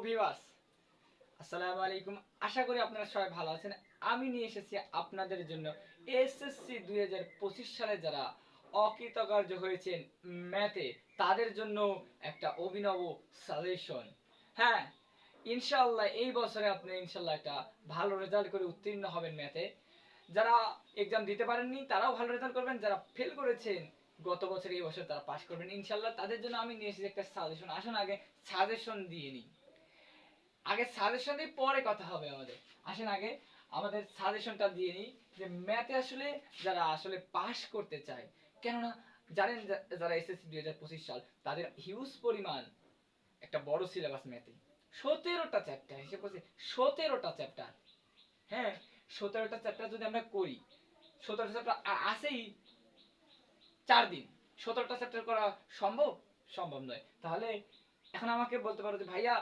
Viewers, আসসালামু আলাইকুম। আশা করি আপনারা সবাই ভালো আছেন। আমি নিয়ে এসেছি আপনাদের জন্য এসএসসি 2025 সালে যারা অকৃতকার্য হয়েছেন ম্যাথে, তাদের জন্য একটা অভিনব সাজেশন। হ্যাঁ, ইনশাআল্লাহ এই বছরে আপনি ইনশাআল্লাহ একটা ভালো রেজাল্ট করে উত্তীর্ণ হবেন ম্যাথে। যারা এক্সাম দিতে পারেননি তারাও ভালো রেজাল্ট করবেন, যারা ফেল করেছেন গত বছর এই বছর তারা পাস করবেন ইনশাআল্লাহ। তাদের জন্য আমি নিয়ে এসেছি একটা সাজেশন। আসুন আগে সাজেশন দিয়ে নিই। আগে সাজেশন দিয়ে পরে কথা হবে আমাদের। আসেন আগে আমাদের সাজেশনটা দিয়ে নিই যে ম্যাথে আসলে যারা আসলে পাস করতে চায়, কেননা জানেন যারা এসএসসি 2025 সাল, তাদের হিউজ পরিমাণ একটা বড় সিলেবাস ম্যাথে। 17টা চ্যাপ্টার, হিসেব করছি 17টা চ্যাপ্টার। হ্যাঁ, 17টা চ্যাপ্টার যদি আমরা করি, 17টা চ্যাপ্টার আসেই 4 দিন। 17টা চ্যাপ্টার করা সম্ভব? সম্ভব নয়। তাহলে এখন আমাকে বলতে পারো যে ভাইয়া,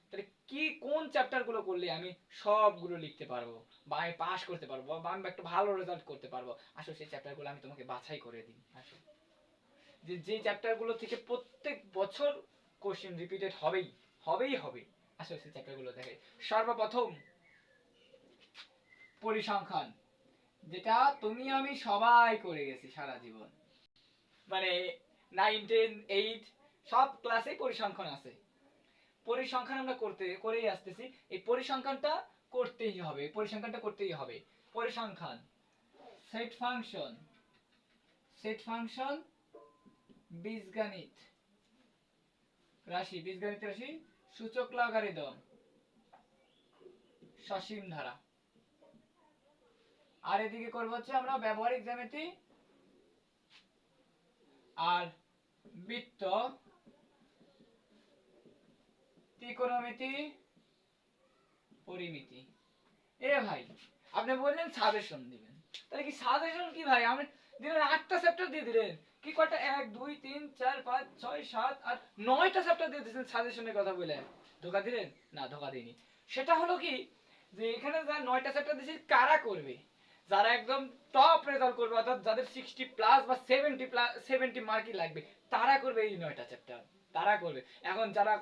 তাহলে কি কোন চ্যাপ্টার গুলো করলে আমি সবগুলো লিখতে পারবো বা আমি পাস করতে পারবো বা আমি একটা ভালো রেজাল্ট করতে পারবো? আসলে সেই চ্যাপ্টার গুলো আমি তোমাকে বাছাই করে দিই। আসলে যে চ্যাপ্টার গুলো থেকে প্রত্যেক বছর কোশ্চেন রিপিটেড হবেই হবেই হবে, আসলে সেই চ্যাপ্টার গুলো দেখে। সর্বপ্রথম পরিসংখ্যান, যেটা তুমি আমি সবাই করে গেছি সারা জীবন, মানে 9, 10, 8 সব ক্লাসেই পরিসংখ্যান আছে। পরিসংখ্যান আমরা করেই আসতেছি। এই পরিসংখ্যানটা করতেই হবে, পরিসংখ্যানটা করতেই হবে। পরিসংখ্যান, সেট ফাংশন, সেট ফাংশন, বীজগণিত রাশি, বীজগণিত রাশি, সূচক লগারিদম, সসীম ধারা। আর এদিকে করব হচ্ছে আমরা ব্যবহারিক জ্যামিতি আর বৃত্ত, ত্রিকোণমিতি, পরিমিতি। এ ভাই, আপনি বললেন সাজেশন দিবেন, তাহলে কি সাজেশন কি ভাই? আমি দিলেন 8টা চ্যাপ্টার দিয়ে দিলেন। কি কয়টা? 1 2 3 4 5 6 7 8 9টা চ্যাপ্টার দিয়ে দিয়েছেন সাজেশনের কথা বলে। ধোকা দিলেন? না, ধোকা দিইনি। সেটা হলো কি, যে এখানে যা 9টা চ্যাপ্টার দিয়েছি কারা করবে? যারা একদম টপ রেজাল্ট করবে, অর্থাৎ যাদের 60 প্লাস বা 70 প্লাস 70 মার্কই লাগবে, তারা করবে এই 9টা চ্যাপ্টার। তারা করবে। এখন যারা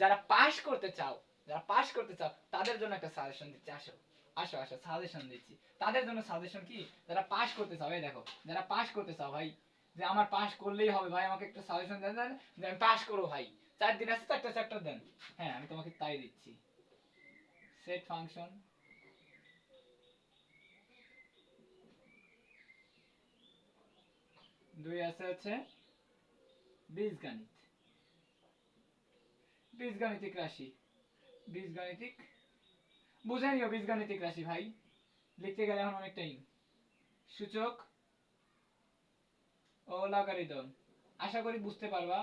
যারা পাস করতে চাও, যারা পাস করতে চাও তাদের জন্য একটা সাজেশন দিচ্ছি। আসো আসো আসো, সাজেশন দিচ্ছি তাদের জন্য। সাজেশন কি? যারা পাস করতে চাও, এই দেখো, যারা পাস করতে চাও ভাই, যে আমার পাস করলেই হবে ভাই, আমাকে একটা সাজেশন দেন দেন যে আমি পাস করবো ভাই। 4 দিন আছে, 4টা চ্যাপ্টার দেন। হ্যাঁ, আমি তোমাকে তাই দিচ্ছি। সেট ফাংশন, 2 আছে হচ্ছে বীজগণিত, বীজগাণিতিক রাশি, বীজগাণিতিক, বুঝে নিও বীজগাণিতিক রাশি ভাই, লিখতে গেলে এখন অনেক টাইম। সূচক ও লগারিদম, আশা করি বুঝতে পারবা।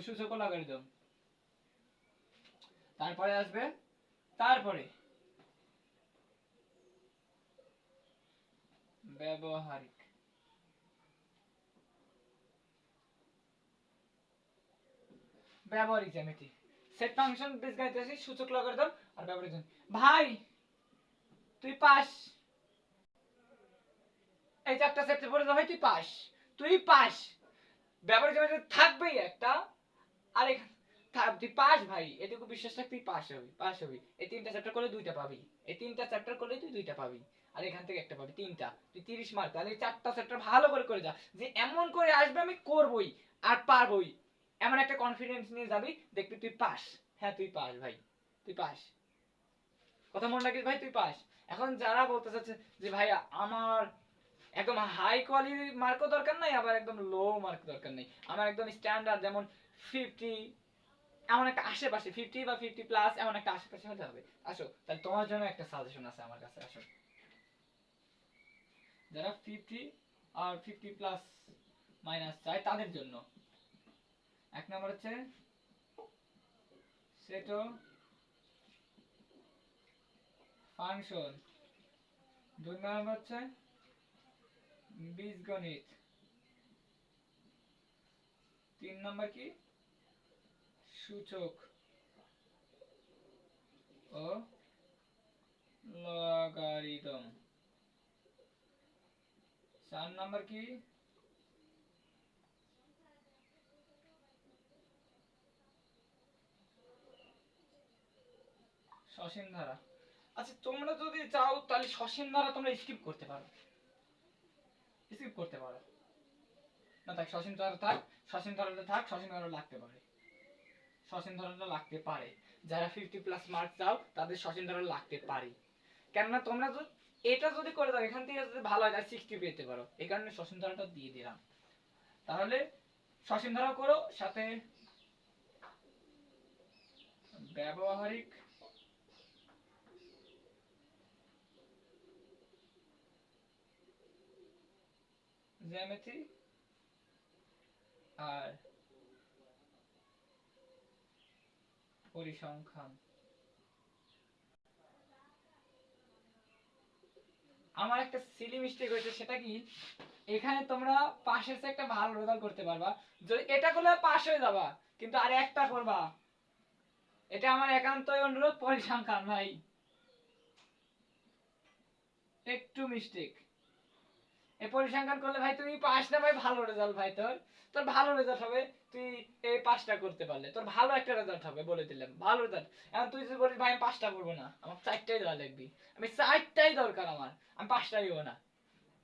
সূচক ও লগারিদম। তারপরে আসবে, তারপরে ব্যবহারিক, ব্যবহারিক জ্যামিতি, সেট ফাংশন, বীজগণিত রাশি, সূচক লগারিদম আর ব্যবহারিক জ্যামিতি। ভাই তুই পাস, এই 4টা সেপ্টেম্বর পড়ে যা ভাই, তুই পাস, তুই পাস। ব্যবহারিক জ্যামিতি থাকবেই একটা। আর তুই পাস ভাই, এটুকু বিশ্বাস রাখ, তুই পাস হবি, পাস হবি। এই 3টা চ্যাপ্টার করলে 2টা পাবি, এই 3টা চ্যাপ্টার করলে তুই 2টা পাবি, আর এখান থেকে একটা পাবি, 3টা, তুই 30 মার্ক। তাহলে 4টা চ্যাপ্টার ভালো করে করে যা, যে এমন করে আসবে আমি করবই আর পারবই, এমন একটা কনফিডেন্স নিয়ে যাবি, দেখবি তুই পাস। হ্যাঁ তুই পাস ভাই, তুই পাস। কথা মনে রাখিস ভাই, তুই পাস। এখন যারা বলতে চাচ্ছে যে ভাই আমার একদম হাই কোয়ালিটি মার্কও দরকার নাই, আবার একদম লো মার্ক দরকার নেই, আমার একদম স্ট্যান্ডার্ড যেমন 50, এমন একটা আশেপাশে 50 বা 50 প্লাস, এমন একটা আশেপাশে হতে হবে। আসো, তাহলে তোমার জন্য একটা সাজেশন আছে আমার কাছে। আসো, যারা 50 আর 50 প্লাস মাইনাস চায় তাদের জন্য এক নম্বর হচ্ছে সেটো ফাংশন, 2 নম্বর হচ্ছে বীজগণিত, 3 নম্বর কি সূচক ও লগারিদম, 4 নম্বর কি সসীম ধারা। আচ্ছা তোমরা যদি চাও তাহলে সসীম ধারা তোমরা স্কিপ করতে পারো, স্কিপ করতে পারো না থাক সসীম ধারা থাক, সসীম ধারাটা থাক, সসীম ধারা লাগতে পারে, সসীম ধারাটা লাগতে পারে। যারা 50+ মার্ক চাও তাদের সসীম ধারা লাগতে পারে, কেননা তোমরা যদি এটা যদি করে দাও এখান থেকে যদি ভালো হয় 60 পেতে পারো, এই কারণে সসীম ধারাটা দিয়ে দিলাম। তাহলে সসীম ধারা করো, সাথে ব্যবহারিক জ্যামিতি আর পরিসংখ্যান। আমার একটা সিলি মিস্টেক হয়েছে, সেটা কি এখানে তোমরা পাশের চেয়ে একটা ভালো রেজাল্ট করতে পারবা যদি এটা করলে পাস হয়ে যাবা, কিন্তু আর একটা করবা, এটা আমার একান্তই অনুরোধ, পরিসংখ্যান ভাই একটু মিস্টেক। এই পরিসংখ্যান করলে ভাই তুমি পাস না ভাই, ভালো রেজাল্ট ভাই, তোর তোর ভালো রেজাল্ট হবে, তুই এই পাঁচটা করতে পারলে তোর ভালো একটা রেজাল্ট হবে, বলে দিলাম ভালো রেজাল্ট। এখন তুই যদি বলিস ভাই আমি পাঁচটা করবো না, আমার চারটাই দেওয়া লাগবে, আমি চারটাই দরকার আমার, আমি পাঁচটাই হবো না,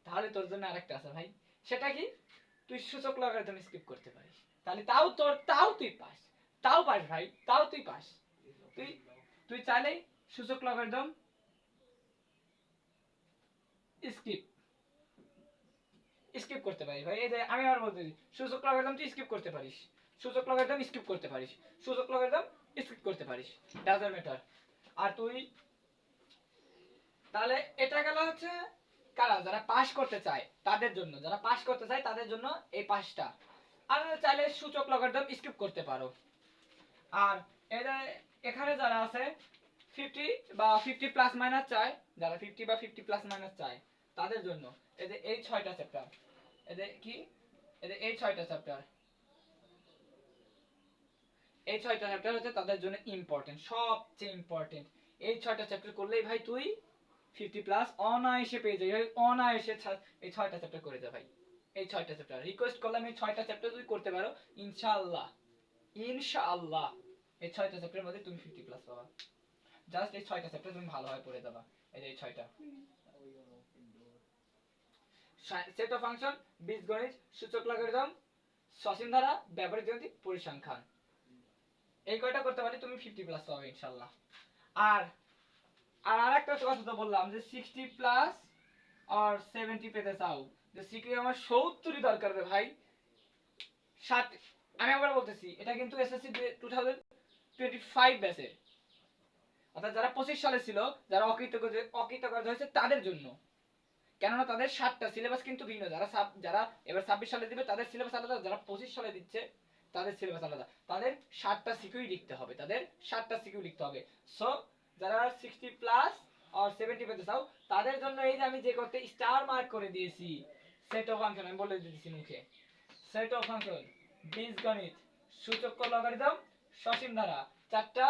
তাহলে তোর জন্য আরেকটা আছে ভাই, সেটা কি তুই সূচক লগারিদম স্কিপ করতে পারিস, তাহলে তাও তোর, তাও তুই পাস, তাও পাস ভাই, তাও তুই পাস। তুই তুই চাইলেই সূচক লগারিদম স্কিপ স্কিপ করতে পারিস ভাই। এই যে আমি আবার বলতেছি সূচক লগারিদম তুই স্কিপ করতে পারিস, সূচক লগারিদম স্কিপ করতে পারিস, সূচক লগারিদম স্কিপ করতে পারিস, ডাজন্ট ম্যাটার। আর তুই তাহলে এটা গেল হচ্ছে কারা যারা পাস করতে চায় তাদের জন্য, যারা পাস করতে চায় তাদের জন্য এই পাঁচটা। আর চাইলে সূচক লগারিদম স্কিপ করতে পারো। আর এদের এখানে যারা আছে 50 বা 50+ মাইনাস চায়, যারা 50 বা 50+ মাইনাস চায় তাদের জন্য এদের এই 6টা চ্যাপ্টার, এদের কি এদের এই 6টা চ্যাপ্টার, এই 6টা চ্যাপ্টার হচ্ছে তাদের জন্য ইম্পর্টেন্ট, সবচেয়ে ইম্পর্টেন্ট। এই 6টা চ্যাপ্টার করলেই ভাই তুই 50+ অনায়াসে পেয়ে যাবি ভাই, অনায়াসে। এই 6টা চ্যাপ্টার করে যা ভাই, এই 6টা চ্যাপ্টার রিকোয়েস্ট করলাম, এই 6টা চ্যাপ্টার যদি করতে পারো ইনশাআল্লাহ, ইনশাআল্লাহ এই 6টা চ্যাপ্টারের মধ্যে তুমি 50+ পাবা। জাস্ট এই 6টা চ্যাপ্টার তুমি ভালোভাবে পড়ে যাবা, এই যে এই 6টা সেট অফ ফাংশন, বীজগণিত, সূচক লগারিদম, সসীম ধারা, ব্যবহারিক জ্যামিতি, পরিসংখ্যান, এই কয়টা করতে পারলে তুমি 50+ পাবে ইনশাআল্লাহ। আর আর আরেকটা কথা তো বললাম যে 60+ আর 70 পেতে চাও, যে সিকিউ আমার 70ই দরকার রে ভাই, 60। আমি আবার বলতেছি এটা কিন্তু এসএসসি 2025 ব্যাচের, অর্থাৎ যারা 25 সালে ছিল, যারা অকৃতকার্য হয়েছে তাদের জন্য, কেননা তাদের 7টা সিলেবাস কিন্তু ভিন্ন, যারা যারা এবার 26 সালে দিবে তাদের সিলেবাস আলাদা, যারা 25 সালে দিচ্ছে তাদের সিলেবাস আলাদা, তাদের 7টা সিকিউই লিখতে হবে, তাদের 7টা সিকিউ লিখতে হবে। সো যারা 60+ আর 70 পেতে চাও তাদের জন্য এই যে আমি যে করতে স্টার মার্ক করে দিয়েছি সেট অফ ফাংশন, আমি বলে দিয়েছি মুখে, সেট অফ ফাংশন, বীজগণিত, সূচক লগারিদম, সসীম ধারা 4টা,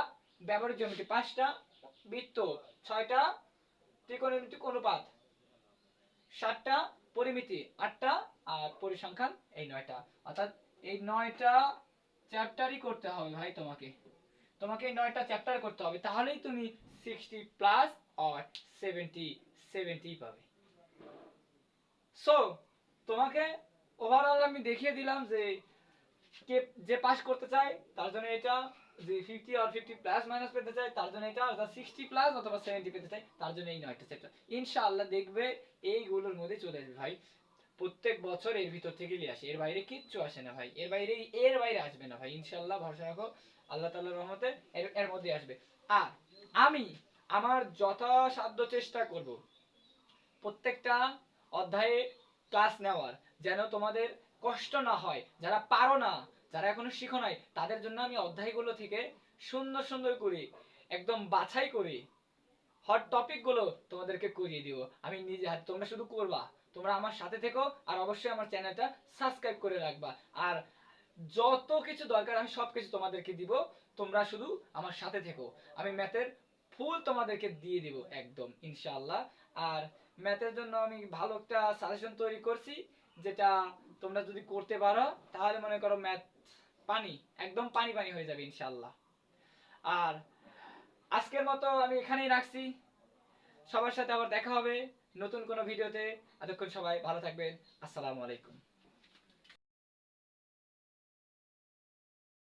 ব্যবহারিক জ্যামিতি 5টা, বৃত্ত 6টা, ত্রিকোণমিতিক অনুপাত 7টা, পরিমিতি 8টা, আর পরিসংখ্যান এই 9টা। অর্থাৎ এই 9টা চ্যাপ্টারই করতে হবে ভাই, তোমাকে তোমাকে এই 9টা চ্যাপ্টার করতে হবে, তাহলেই তুমি 60+ আর 70 পাবে। সো তোমাকে ওভারঅল আমি দেখিয়ে দিলাম যে কে যে পাস করতে চায় তার জন্য এটা, যে 50 আর 50+ মাইনাস পেতে চায় তার জন্য এটা, অর্থাৎ 60+ অথবা 70 পেতে চায় তার জন্য এই 9টা চ্যাপ্টার ইনশাআল্লাহ দেখবে এইগুলোর মধ্যে চলে আসবে ভাই। প্রত্যেক বছর এর ভিতর থেকে নিয়ে আসে, এর বাইরে কিচ্ছু আসে না ভাই, এর বাইরে আসবে না ভাই, ইনশাআল্লাহ ভরসা রাখো, আল্লাহ তাআলার রহমতে এর মধ্যে আসবে। আর আমি আমার যথাসাধ্য চেষ্টা করব প্রত্যেকটা অধ্যায়ে ক্লাস নেওয়ার, যেন তোমাদের কষ্ট না হয়, যারা পারো না, যারা এখনো শিখো নাই তাদের জন্য আমি অধ্যায়গুলো থেকে সুন্দর সুন্দর করে একদম বাছাই করে হট টপিক গুলো তোমাদেরকে করিয়ে দিব আমি নিজে হাতে, তোমরা শুধু করবা, তোমরা আমার সাথে থেকো, আর অবশ্যই আমার চ্যানেলটা সাবস্ক্রাইব করে রাখবা। আর যত কিছু দরকার আমি সবকিছু তোমাদেরকে দিব, তোমরা শুধু আমার সাথে থেকো, আমি ম্যাথের ফুল তোমাদেরকে দিয়ে দিব একদম ইনশাআল্লাহ। আর ম্যাথের জন্য আমি ভালো একটা সাজেশন তৈরি করছি, যেটা তোমরা যদি করতে পারো তাহলে মনে করো ম্যাথ পানি, একদম পানি পানি হয়ে যাবে ইনশাআল্লাহ। আর আজকের মতো আমি এখানেই রাখছি। সবার সাথে আবার দেখা হবে নতুন কোনো ভিডিওতে। এতক্ষণ সবাই ভালো থাকবেন। আসসালামু আলাইকুম।